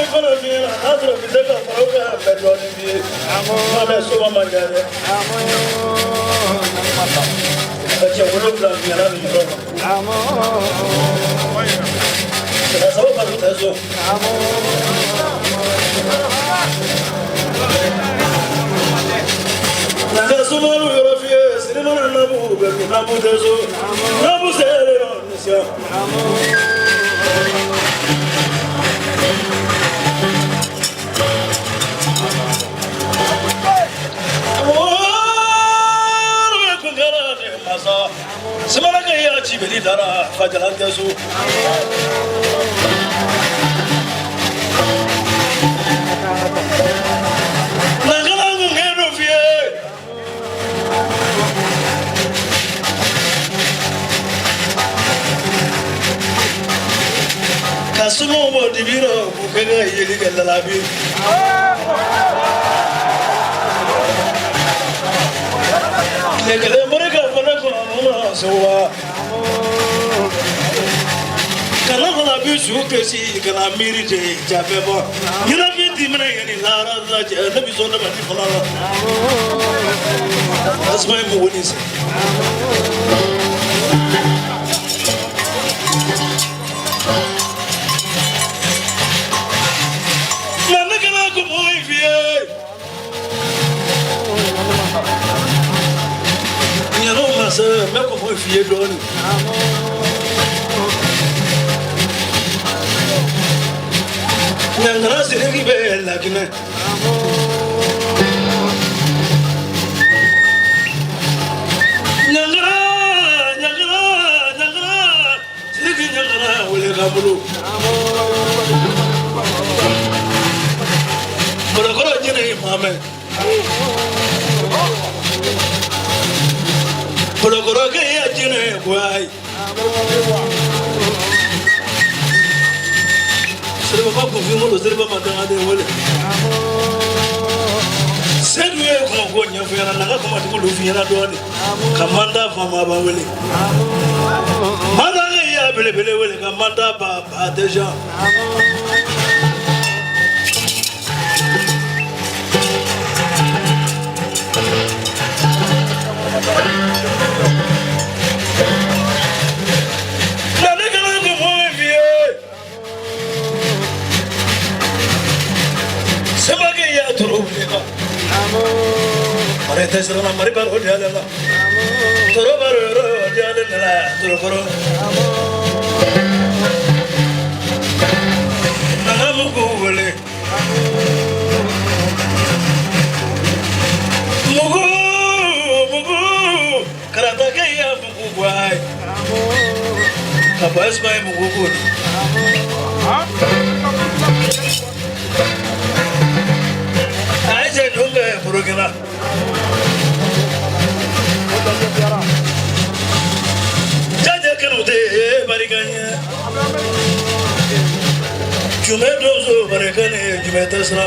Economia, a ye mana so ma ngare acha wolo bla ngara ni ro sa so ba ta so na so mo ro fie sire no na bu be na bu de so na bu se ro ni sia semana que ia te ver dar fazer lá dentro na gala não quero ver casulo mo divino porque ele que lá vi le morega fana ko na so wa kana ko na bi su ke si kana miri je jabe bo yina bi di mena yani la la je na bi so na ba ti fana asmai mo woni se na kana ko mo vie me como fie doni nangara sire ki be lagna nangara sire ki nangara wole kabulu koro jene mame koro ke ya jine kwai sirba ba ko fimo lo sirba madanga de wole sedwe ko ko nya fera na ko ma ko lu fira doni kamanda fama ba wole madanga ya bele bele wole kamanda ba deja Mare tesra na mare par ho jala la toro bar ro jala la toro koro na mugu wale mugu karata ke ya mugu wai kapas mai mugu ko ai je dunga purogena jaja kanu de bariganya jume dozo barigane jume tasra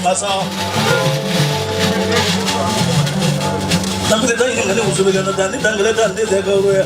masa tambe dai ngale usube gana dani dangale dande de gauro ya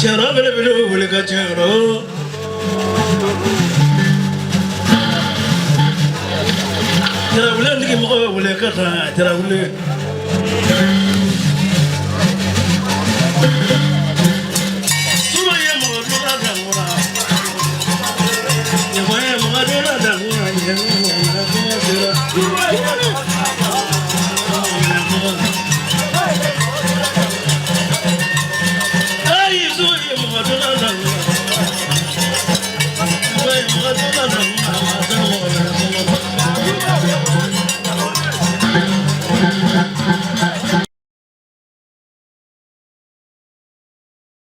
chara bele bele bele ka charo chara bele ndiki mo bele ka ta chara bele